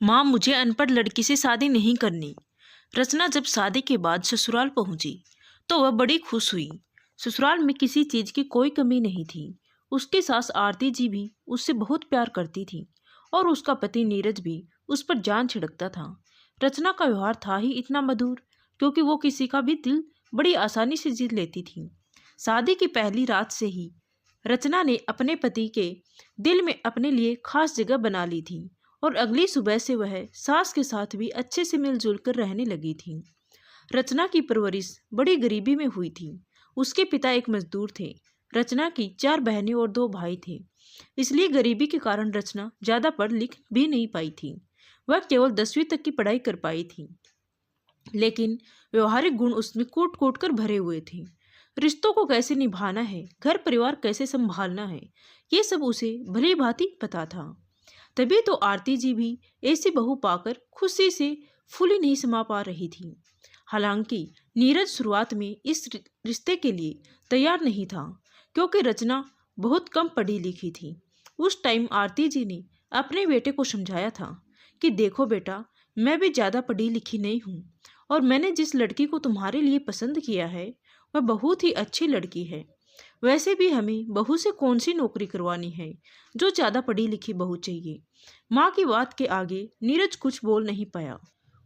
माँ, मुझे अनपढ़ लड़की से शादी नहीं करनी। रचना जब शादी के बाद ससुराल पहुंची तो वह बड़ी खुश हुई। ससुराल में किसी चीज की कोई कमी नहीं थी। उसकी सास आरती जी भी उससे बहुत प्यार करती थी और उसका पति नीरज भी उस पर जान छिड़कता था। रचना का व्यवहार था ही इतना मधुर, क्योंकि वो किसी का भी दिल बड़ी आसानी से जीत लेती थी। शादी की पहली रात से ही रचना ने अपने पति के दिल में अपने लिए खास जगह बना ली थी और अगली सुबह से वह सास के साथ भी अच्छे से मिलजुल कर रहने लगी थी। रचना की परवरिश बड़ी गरीबी में हुई थी। उसके पिता एक मजदूर थे। रचना की 4 बहनें और 2 भाई थे। इसलिए गरीबी के कारण रचना ज़्यादा पढ़ लिख भी नहीं पाई थी। वह केवल 10वीं तक की पढ़ाई कर पाई थी, लेकिन व्यवहारिक गुण उसमें कूट कूट कर भरे हुए थे। रिश्तों को कैसे निभाना है, घर परिवार कैसे संभालना है, ये सब उसे भली भांति पता था। तभी तो आरती जी भी ऐसी बहू पाकर खुशी से फूली नहीं समा पा रही थी। हालांकि नीरज शुरुआत में इस रिश्ते के लिए तैयार नहीं था, क्योंकि रचना बहुत कम पढ़ी लिखी थी। उस टाइम आरती जी ने अपने बेटे को समझाया था कि देखो बेटा, मैं भी ज़्यादा पढ़ी लिखी नहीं हूँ और मैंने जिस लड़की को तुम्हारे लिए पसंद किया है वह बहुत ही अच्छी लड़की है। वैसे भी हमें बहू से कौन सी नौकरी करवानी है जो ज़्यादा पढ़ी लिखी बहू चाहिए। माँ की बात के आगे नीरज कुछ बोल नहीं पाया।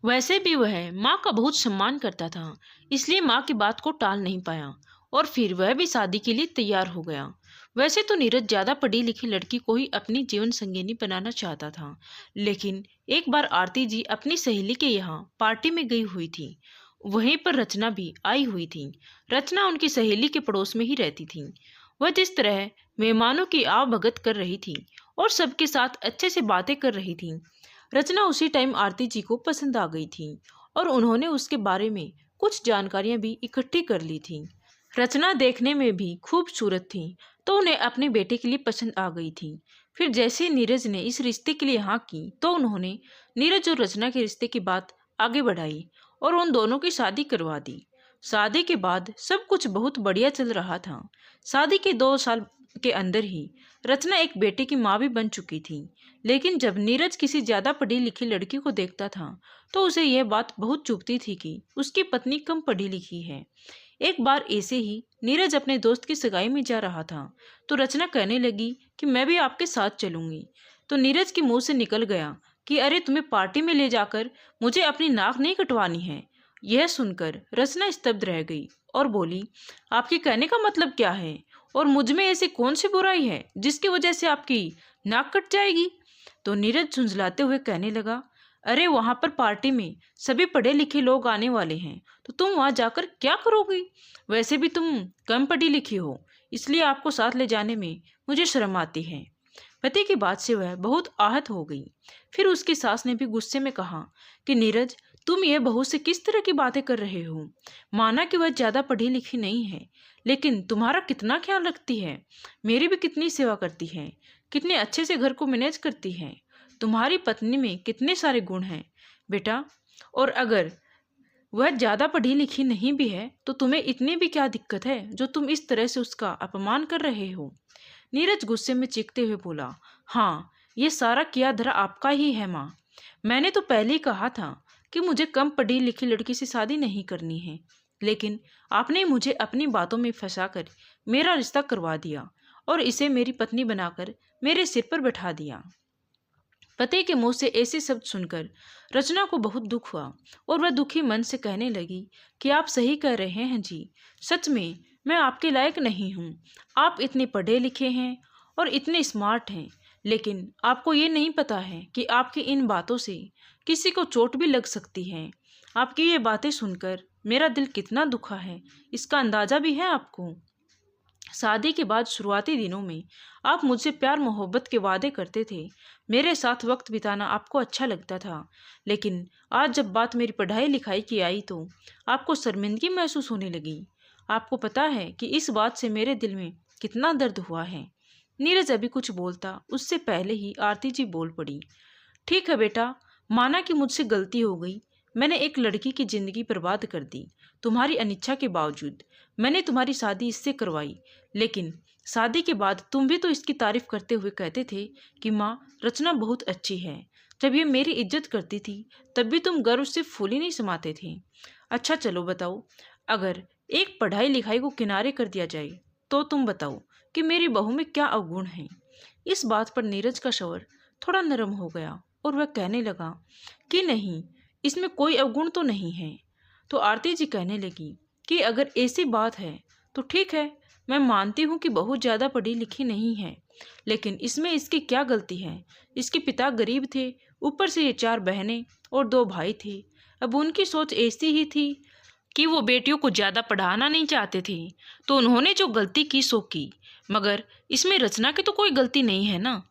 वैसे भी वह माँ का बहुत सम्मान करता था, इसलिए माँ की बात को टाल नहीं पाया और फिर वह भी शादी के लिए तैयार हो गया। वैसे तो नीरज ज़्यादा पढ़ी लिखी लड़की को ही अपनी जीवन संगिनी बनाना चाहता था, लेकिन एक बार आरती जी अपनी सहेली के यहाँ पार्टी में गई हुई थी। वहीं पर रचना भी आई हुई थी। रचना उनकी सहेली के पड़ोस में ही रहती थी। वह जिस तरह मेहमानों की आवभगत कर रही थी और सबके साथ अच्छे से बातें कर रही थी, रचना उसी टाइम आरती जी को पसंद आ गई थी और उन्होंने उसके बारे में कुछ जानकारियां भी इकट्ठी कर ली थी। रचना देखने में भी खूबसूरत थी, तो उन्हें अपने बेटे के लिए पसंद आ गई थी। फिर जैसे नीरज ने इस रिश्ते के लिए हाँ की, तो उन्होंने नीरज और रचना के रिश्ते की बात आगे बढ़ाई और उन दोनों की शादी करवा दी। शादी के बाद सब कुछ बहुत बढ़िया चल रहा था। शादी के 2 साल के अंदर ही रचना एक बेटे की माँ भी बन चुकी थी। लेकिन जब नीरज किसी ज़्यादा पढ़ी लिखी लड़की को देखता था तो उसे यह बात बहुत चुभती थी कि उसकी पत्नी कम पढ़ी लिखी है। एक बार ऐसे ही नीरज अपने दोस्त की सगाई में जा रहा था तो रचना कहने लगी कि मैं भी आपके साथ चलूंगी। तो नीरज के मुंह से निकल गया कि अरे, तुम्हें पार्टी में ले जाकर मुझे अपनी नाक नहीं कटवानी है। यह सुनकर रचना स्तब्ध रह गई और बोली, आपके कहने का मतलब क्या है और मुझ में ऐसी कौन सी बुराई है जिसकी वजह से आपकी नाक कट जाएगी। तो नीरज झुंझलाते हुए कहने लगा, अरे, वहां पर पार्टी में सभी पढ़े लिखे लोग आने वाले हैं, तो तुम वहां जाकर क्या करोगी। वैसे भी तुम कम पढ़ी लिखी हो, इसलिए आपको साथ ले जाने में मुझे शर्म आती है। पति की बात से वह बहुत आहत हो गई। फिर उसकी सास ने भी गुस्से में कहा कि नीरज, तुम ये बहू से किस तरह की बातें कर रहे हो। माना कि वह ज़्यादा पढ़ी लिखी नहीं है, लेकिन तुम्हारा कितना ख्याल रखती है, मेरी भी कितनी सेवा करती है, कितने अच्छे से घर को मैनेज करती है। तुम्हारी पत्नी में कितने सारे गुण हैं बेटा, और अगर वह ज़्यादा पढ़ी लिखी नहीं भी है तो तुम्हें इतनी भी क्या दिक्कत है जो तुम इस तरह से उसका अपमान कर रहे हो। नीरज गुस्से में चीखते हुए बोला, हाँ, ये सारा किया धरा आपका ही है माँ। मैंने तो पहले ही कहा था कि मुझे कम पढ़ी लिखी लड़की से शादी नहीं करनी है, लेकिन आपने मुझे अपनी बातों में फंसाकर मेरा रिश्ता करवा दिया और इसे मेरी पत्नी बनाकर मेरे सिर पर बैठा दिया। पति के मुंह से ऐसे शब्द सुनकर रचना को बहुत दुख हुआ और वह दुखी मन से कहने लगी कि आप सही कह रहे हैं जी, सच में मैं आपके लायक नहीं हूँ। आप इतने पढ़े लिखे हैं और इतने स्मार्ट हैं, लेकिन आपको ये नहीं पता है कि आपकी इन बातों से किसी को चोट भी लग सकती है। आपकी ये बातें सुनकर मेरा दिल कितना दुखा है, इसका अंदाजा भी है आपको। शादी के बाद शुरुआती दिनों में आप मुझसे प्यार मोहब्बत के वादे करते थे, मेरे साथ वक्त बिताना आपको अच्छा लगता था, लेकिन आज जब बात मेरी पढ़ाई लिखाई की आई तो आपको शर्मिंदगी महसूस होने लगी। आपको पता है कि इस बात से मेरे दिल में कितना दर्द हुआ है। नीरज अभी कुछ बोलता उससे पहले ही आरती जी बोल पड़ी, ठीक है बेटा, माना कि मुझसे गलती हो गई। मैंने एक लड़की की जिंदगी बर्बाद कर दी तुम्हारी अनिच्छा के बावजूद। मैंने तुम्हारी शादी इससे करवाई, लेकिन शादी के बाद तुम भी तो इसकी तारीफ करते हुए कहते थे कि माँ, रचना बहुत अच्छी है। जब ये मेरी इज्जत करती थी तब भी तुम गर्व से फूल ही नहीं समाते थे। अच्छा चलो बताओ, अगर एक पढ़ाई लिखाई को किनारे कर दिया जाए तो तुम बताओ कि मेरी बहू में क्या अवगुण है। इस बात पर नीरज का स्वर थोड़ा नरम हो गया और वह कहने लगा कि नहीं, इसमें कोई अवगुण तो नहीं है। तो आरती जी कहने लगी कि अगर ऐसी बात है तो ठीक है, मैं मानती हूँ कि बहुत ज़्यादा पढ़ी लिखी नहीं है, लेकिन इसमें इसकी क्या गलती है। इसके पिता गरीब थे, ऊपर से ये 4 बहनें और 2 भाई थे। अब उनकी सोच ऐसी ही थी कि वो बेटियों को ज़्यादा पढ़ाना नहीं चाहते थे, तो उन्होंने जो गलती की सो की। मगर इसमें रचना की तो कोई गलती नहीं है ना।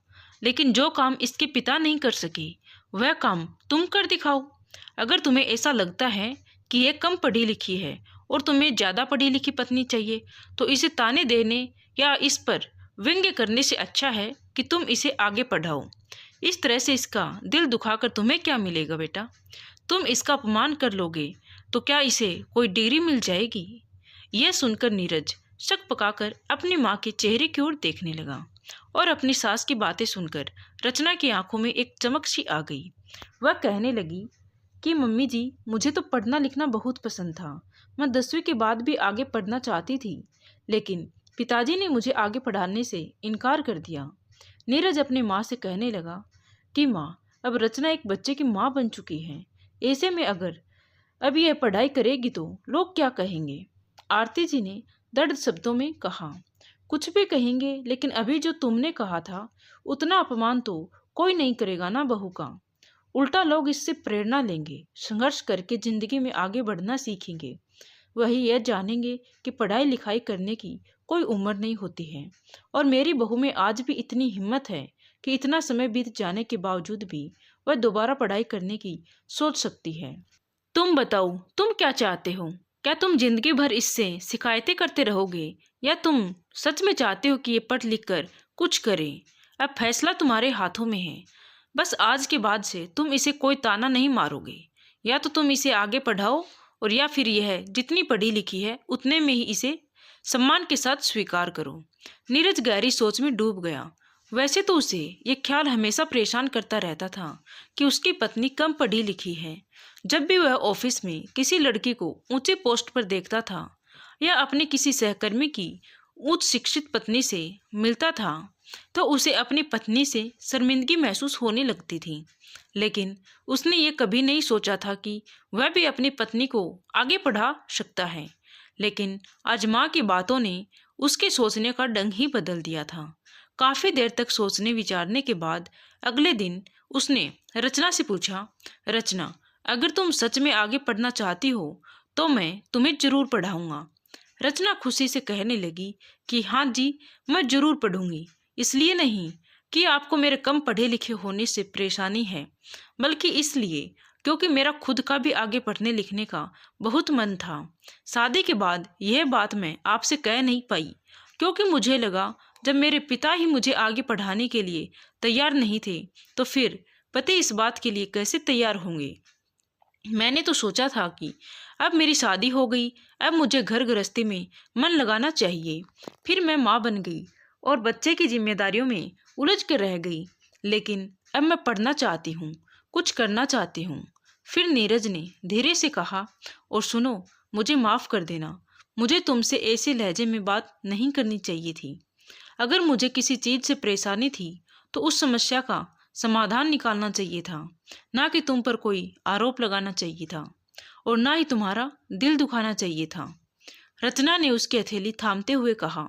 लेकिन जो काम इसके पिता नहीं कर सके वह काम तुम कर दिखाओ। अगर तुम्हें ऐसा लगता है कि ये कम पढ़ी लिखी है और तुम्हें ज़्यादा पढ़ी लिखी पत्नी चाहिए, तो इसे ताने देने या इस पर व्यंग्य करने से अच्छा है कि तुम इसे आगे पढ़ाओ। इस तरह से इसका दिल दुखाकर तुम्हें क्या मिलेगा बेटा? तुम इसका अपमान कर लोगे तो क्या इसे कोई डिग्री मिल जाएगी? यह सुनकर नीरज शक पकाकर अपनी माँ के चेहरे की ओर देखने लगा और अपनी सास की बातें सुनकर रचना की आंखों में एक चमक सी आ गई। वह कहने लगी कि मम्मी जी, मुझे तो पढ़ना लिखना बहुत पसंद था। मैं 10वीं के बाद भी आगे पढ़ना चाहती थी, लेकिन पिताजी ने मुझे आगे पढ़ाने से इनकार कर दिया। नीरज अपनी माँ से कहने लगा कि माँ, अब रचना एक बच्चे की माँ बन चुकी है। ऐसे में अगर अब यह पढ़ाई करेगी तो लोग क्या कहेंगे? आरती जी ने दर्द शब्दों में कहा, कुछ भी कहेंगे, लेकिन अभी जो तुमने कहा था उतना अपमान तो कोई नहीं करेगा ना बहू का। उल्टा लोग इससे प्रेरणा लेंगे, संघर्ष करके जिंदगी में आगे बढ़ना सीखेंगे। वही यह जानेंगे कि पढ़ाई लिखाई करने की कोई उम्र नहीं होती है। और मेरी बहू में आज भी इतनी हिम्मत है कि इतना समय बीत जाने के बावजूद भी वह दोबारा पढ़ाई करने की सोच सकती है। तुम बताओ, तुम क्या चाहते हो? क्या तुम जिंदगी भर इससे शिकायतें करते रहोगे या तुम सच में चाहते हो कि ये पढ़ लिख कर कुछ करे? अब फैसला तुम्हारे हाथों में है। बस आज के बाद से तुम इसे कोई ताना नहीं मारोगे। या तो तुम इसे आगे पढ़ाओ और या फिर यह जितनी पढ़ी लिखी है उतने में ही इसे सम्मान के साथ स्वीकार करो। नीरज गहरी सोच में डूब गया। वैसे तो उसे ये ख्याल हमेशा परेशान करता रहता था कि उसकी पत्नी कम पढ़ी लिखी है। जब भी वह ऑफिस में किसी लड़की को ऊंचे पोस्ट पर देखता था या अपने किसी सहकर्मी की उच्च शिक्षित पत्नी से मिलता था तो उसे अपनी पत्नी से शर्मिंदगी महसूस होने लगती थी। लेकिन उसने ये कभी नहीं सोचा था कि वह भी अपनी पत्नी को आगे पढ़ा सकता है। लेकिन आज माँ की बातों ने उसके सोचने का ढंग ही बदल दिया था। काफ़ी देर तक सोचने विचारने के बाद अगले दिन उसने रचना से पूछा, रचना, अगर तुम सच में आगे पढ़ना चाहती हो तो मैं तुम्हें जरूर पढ़ाऊँगा। रचना खुशी से कहने लगी कि हाँ जी, मैं जरूर पढ़ूंगी। इसलिए नहीं कि आपको मेरे कम पढ़े लिखे होने से परेशानी है, बल्कि इसलिए क्योंकि मेरा खुद का भी आगे पढ़ने लिखने का बहुत मन था। शादी के बाद यह बात मैं आपसे कह नहीं पाई क्योंकि मुझे लगा जब मेरे पिता ही मुझे आगे पढ़ाने के लिए तैयार नहीं थे तो फिर पति इस बात के लिए कैसे तैयार होंगे। मैंने तो सोचा था कि अब मेरी शादी हो गई, अब मुझे घर गृहस्थी में मन लगाना चाहिए। फिर मैं माँ बन गई और बच्चे की जिम्मेदारियों में उलझ कर रह गई। लेकिन अब मैं पढ़ना चाहती हूँ, कुछ करना चाहती हूँ। फिर नीरज ने धीरे से कहा, और सुनो, मुझे माफ़ कर देना, मुझे तुमसे ऐसे लहजे में बात नहीं करनी चाहिए थी। अगर मुझे किसी चीज़ से परेशानी थी तो उस समस्या का समाधान निकालना चाहिए था, ना कि तुम पर कोई आरोप लगाना चाहिए था और ना ही तुम्हारा दिल दुखाना चाहिए था। रचना ने उसकी हथेली थामते हुए कहा,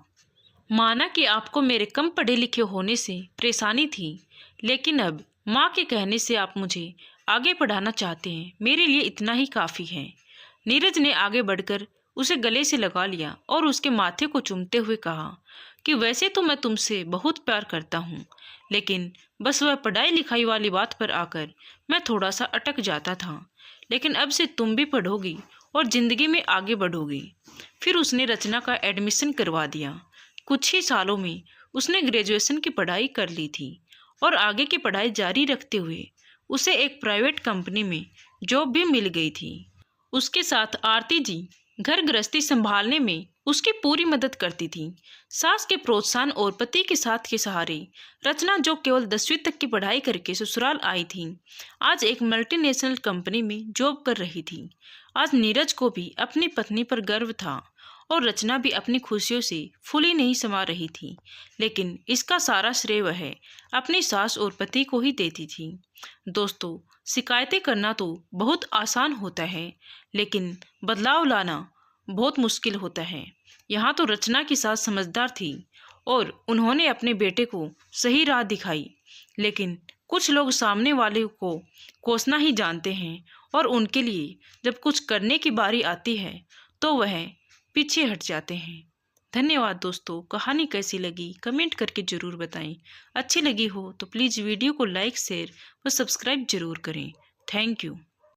माना कि आपको मेरे कम पढ़े लिखे होने से परेशानी थी, लेकिन अब माँ के कहने से आप मुझे आगे पढ़ाना चाहते हैं, मेरे लिए इतना ही काफ़ी है। नीरज ने आगे बढ़कर उसे गले से लगा लिया और उसके माथे को चूमते हुए कहा कि वैसे तो मैं तुमसे बहुत प्यार करता हूँ, लेकिन बस वह पढ़ाई लिखाई वाली बात पर आकर मैं थोड़ा सा अटक जाता था। लेकिन अब से तुम भी पढ़ोगी और ज़िंदगी में आगे बढ़ोगी। फिर उसने रचना का एडमिशन करवा दिया। कुछ ही सालों में उसने ग्रेजुएशन की पढ़ाई कर ली थी और आगे की पढ़ाई जारी रखते हुए उसे एक प्राइवेट कंपनी में जॉब भी मिल गई थी। उसके साथ आरती जी घर गृहस्थी संभालने में उसकी पूरी मदद करती थी। सास के प्रोत्साहन और पति के साथ के सहारे रचना, जो केवल 10वीं तक की पढ़ाई करके ससुराल आई थी, आज एक मल्टीनेशनल कंपनी में जॉब कर रही थी। आज नीरज को भी अपनी पत्नी पर गर्व था और रचना भी अपनी खुशियों से फूली नहीं समा रही थी, लेकिन इसका सारा श्रेय वह अपनी सास और पति को ही देती थी। दोस्तों, शिकायतें करना तो बहुत आसान होता है, लेकिन बदलाव लाना बहुत मुश्किल होता है। यहाँ तो रचना की सास समझदार थी और उन्होंने अपने बेटे को सही राह दिखाई, लेकिन कुछ लोग सामने वाले को कोसना ही जानते हैं और उनके लिए जब कुछ करने की बारी आती है तो वह पीछे हट जाते हैं। धन्यवाद दोस्तों। कहानी कैसी लगी कमेंट करके ज़रूर बताएं। अच्छी लगी हो तो प्लीज़ वीडियो को लाइक, शेयर व सब्सक्राइब जरूर करें। Thank you.